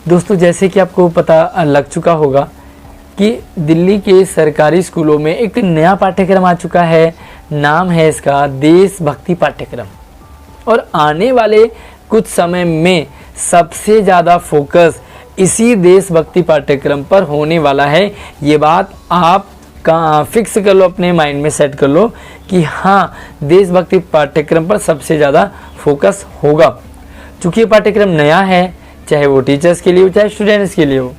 दोस्तों, जैसे कि आपको पता लग चुका होगा कि दिल्ली के सरकारी स्कूलों में एक नया पाठ्यक्रम आ चुका है। नाम है इसका देशभक्ति पाठ्यक्रम। और आने वाले कुछ समय में सबसे ज़्यादा फोकस इसी देशभक्ति पाठ्यक्रम पर होने वाला है। ये बात आप फिक्स कर लो, अपने माइंड में सेट कर लो कि हाँ, देशभक्ति पाठ्यक्रम पर सबसे ज़्यादा फोकस होगा। चूँकि ये पाठ्यक्रम नया है, चाहे वो टीचर्स के लिए हो चाहे स्टूडेंट्स के लिए हो।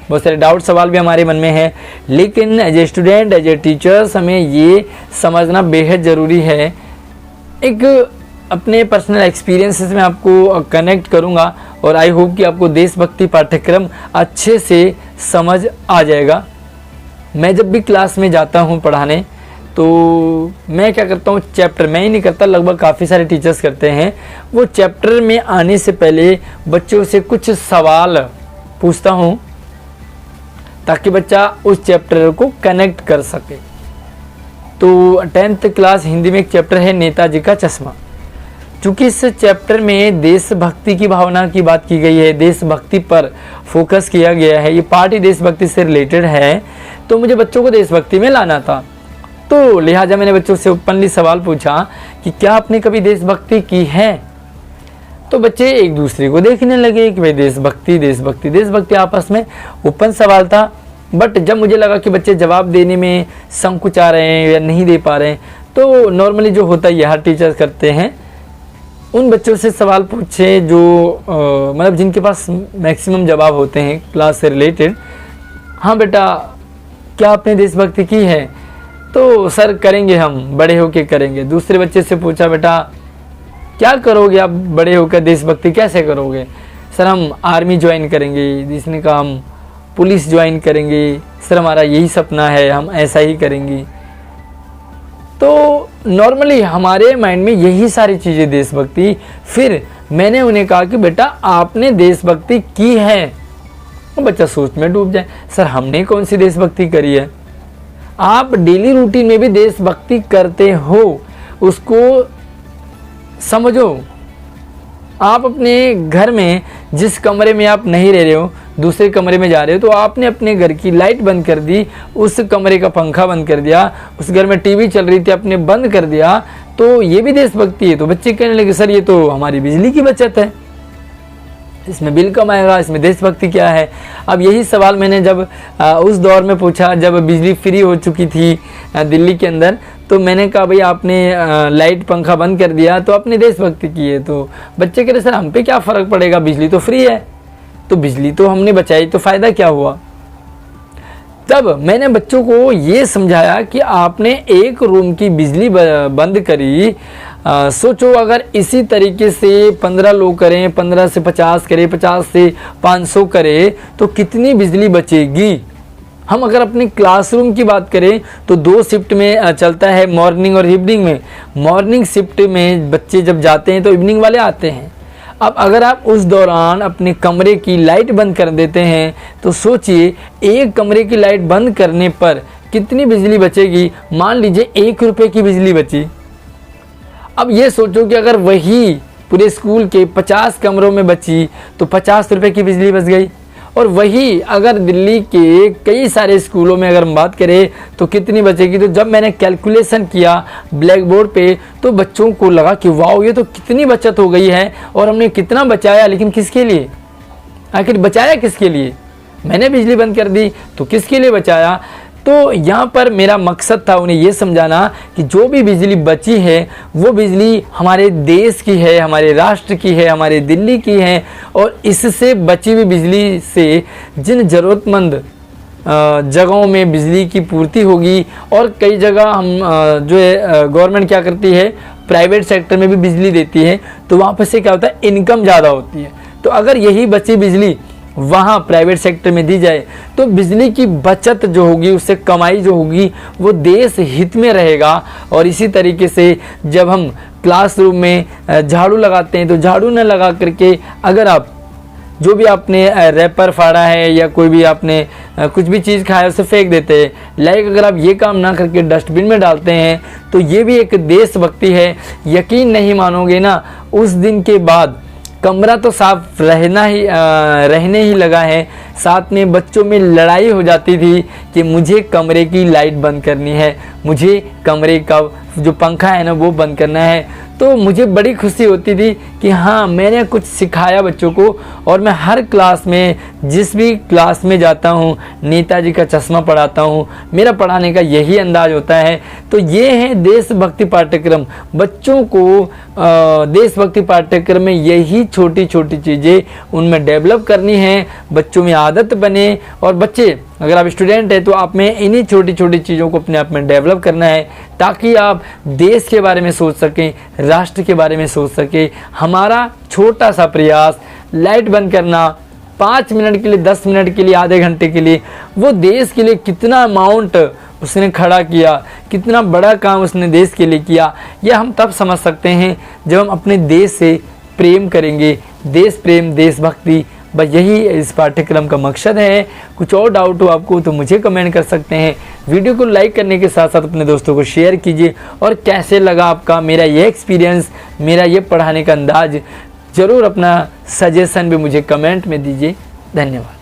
बहुत सारे डाउट सवाल भी हमारे मन में है, लेकिन as a student, as a teachers हमें ये समझना बेहद ज़रूरी है। एक अपने पर्सनल एक्सपीरियंसेस में आपको कनेक्ट करूँगा और आई होप कि आपको देशभक्ति पाठ्यक्रम अच्छे से समझ आ जाएगा। मैं जब भी क्लास में जाता हूँ पढ़ाने, तो मैं क्या करता हूँ, चैप्टर मैं ही नहीं करता, लगभग काफ़ी सारे टीचर्स करते हैं। वो चैप्टर में आने से पहले बच्चों से कुछ सवाल पूछता हूँ ताकि बच्चा उस चैप्टर को कनेक्ट कर सके। तो 10th क्लास हिंदी में एक चैप्टर है नेताजी का चश्मा। चूँकि इस चैप्टर में देशभक्ति की भावना की बात की गई है, देशभक्ति पर फोकस किया गया है, ये पार्ट ही देशभक्ति से रिलेटेड है, तो मुझे बच्चों को देशभक्ति में लाना था। तो लिहाजा मैंने बच्चों से ओपनली सवाल पूछा कि क्या आपने कभी देशभक्ति की है। तो बच्चे एक दूसरे को देखने लगे कि भाई देशभक्ति देशभक्ति देशभक्ति, आपस में ओपन सवाल था। बट जब मुझे लगा कि बच्चे जवाब देने में संकुचा रहे हैं या नहीं दे पा रहे हैं, तो नॉर्मली जो होता है ये हर टीचर्स करते हैं, उन बच्चों से सवाल पूछे जो मतलब जिनके पास मैक्सिमम जवाब होते हैं क्लास से रिलेटेड। हाँ बेटा, क्या आपने देशभक्ति की है। तो सर करेंगे, हम बड़े होके करेंगे। दूसरे बच्चे से पूछा, बेटा क्या करोगे आप बड़े होकर, देशभक्ति कैसे करोगे। सर हम आर्मी ज्वाइन करेंगे। जिसने कहा हम पुलिस ज्वाइन करेंगे। सर हमारा यही सपना है, हम ऐसा ही करेंगे। तो नॉर्मली हमारे माइंड में यही सारी चीज़ें देशभक्ति। फिर मैंने उन्हें कहा कि बेटा आपने देशभक्ति की है। तो बच्चा सोच में डूब जाए, सर हमने कौन सी देशभक्ति करी है। आप डेली रूटीन में भी देशभक्ति करते हो, उसको समझो। आप अपने घर में जिस कमरे में आप नहीं रह रहे हो, दूसरे कमरे में जा रहे हो, तो आपने अपने घर की लाइट बंद कर दी, उस कमरे का पंखा बंद कर दिया, उस घर में टीवी चल रही थी आपने बंद कर दिया, तो ये भी देशभक्ति है। तो बच्चे कहने लगे सर ये तो हमारी बिजली की बचत है, इसमें बिल कम आएगा, इसमें देशभक्ति क्या है। अब यही सवाल मैंने जब उस दौर में पूछा जब बिजली फ्री हो चुकी थी दिल्ली के अंदर, तो मैंने कहा भाई आपने लाइट पंखा बंद कर दिया तो आपने देशभक्ति की है। तो बच्चे कह रहे सर हम पे क्या फ़र्क पड़ेगा, बिजली तो फ्री है, तो बिजली तो हमने बचाई तो फ़ायदा क्या हुआ। तब मैंने बच्चों को ये समझाया कि आपने एक रूम की बिजली बंद करी, सोचो अगर इसी तरीके से 15 लोग करें, 15 से 50 करें, 50 से 500 करें, तो कितनी बिजली बचेगी। हम अगर अपने क्लासरूम की बात करें तो 2 शिफ्ट में चलता है, मॉर्निंग और इवनिंग में। मॉर्निंग शिफ्ट में बच्चे जब जाते हैं तो इवनिंग वाले आते हैं। अब अगर आप उस दौरान अपने कमरे की लाइट बंद कर देते हैं तो सोचिए एक कमरे की लाइट बंद करने पर कितनी बिजली बचेगी। मान लीजिए 1 रुपये की बिजली बची। अब ये सोचो कि अगर वही पूरे स्कूल के 50 कमरों में बची तो 50 रुपये की बिजली बच गई। और वही अगर दिल्ली के कई सारे स्कूलों में अगर हम बात करें तो कितनी बचेगी। तो जब मैंने कैलकुलेशन किया ब्लैक बोर्ड पे तो बच्चों को लगा कि वाह ये तो कितनी बचत हो गई है और हमने कितना बचाया। लेकिन किसके लिए, आखिर बचाया किसके लिए। मैंने बिजली बंद कर दी तो किसके लिए बचाया। तो यहाँ पर मेरा मकसद था उन्हें ये समझाना कि जो भी बिजली बची है वो बिजली हमारे देश की है, हमारे राष्ट्र की है, हमारे दिल्ली की है। और इससे बची हुई बिजली से जिन ज़रूरतमंद जगहों में बिजली की पूर्ति होगी। और कई जगह हम जो है गवर्नमेंट क्या करती है, प्राइवेट सेक्टर में भी बिजली देती है, तो वहाँ पर से क्या होता है, इनकम ज़्यादा होती है। तो अगर यही बची बिजली वहाँ प्राइवेट सेक्टर में दी जाए तो बिजली की बचत जो होगी, उससे कमाई जो होगी वो देश हित में रहेगा। और इसी तरीके से जब हम क्लासरूम में झाड़ू लगाते हैं तो झाड़ू न लगा करके अगर आप जो भी आपने रैपर फाड़ा है या कोई भी आपने कुछ भी चीज़ खाया उसे फेंक देते हैं, लाइक अगर आप ये काम ना करके डस्टबिन में डालते हैं तो ये भी एक देशभक्ति है। यकीन नहीं मानोगे ना, उस दिन के बाद कमरा तो साफ रहने ही लगा है, साथ में बच्चों में लड़ाई हो जाती थी कि मुझे कमरे की लाइट बंद करनी है, मुझे कमरे का जो पंखा है ना वो बंद करना है। तो मुझे बड़ी खुशी होती थी कि हाँ, मैंने कुछ सिखाया बच्चों को। और मैं हर क्लास में, जिस भी क्लास में जाता हूँ, नेताजी का चश्मा पढ़ाता हूँ। मेरा पढ़ाने का यही अंदाज होता है। तो ये है देशभक्ति पाठ्यक्रम। बच्चों को देशभक्ति पाठ्यक्रम में यही छोटी छोटी चीज़ें उनमें डेवलप करनी है, बच्चों में आदत बने। और बच्चे, अगर आप स्टूडेंट हैं तो आप में इन्हीं छोटी छोटी चीज़ों को अपने आप में डेवलप करना है, ताकि आप देश के बारे में सोच सकें, राष्ट्र के बारे में सोच सकें। हमारा छोटा सा प्रयास, लाइट बंद करना 5 मिनट के लिए, 10 मिनट के लिए, आधे घंटे के लिए, वो देश के लिए कितना अमाउंट उसने खड़ा किया, कितना बड़ा काम उसने देश के लिए किया, यह हम तब समझ सकते हैं जब हम अपने देश से प्रेम करेंगे। देश प्रेम, देशभक्ति, बस यही इस पाठ्यक्रम का मकसद है। कुछ और डाउट हो आपको तो मुझे कमेंट कर सकते हैं। वीडियो को लाइक करने के साथ साथ अपने दोस्तों को शेयर कीजिए। और कैसे लगा आपका मेरा ये एक्सपीरियंस, मेरा ये पढ़ाने का अंदाज, ज़रूर अपना सजेशन भी मुझे कमेंट में दीजिए। धन्यवाद।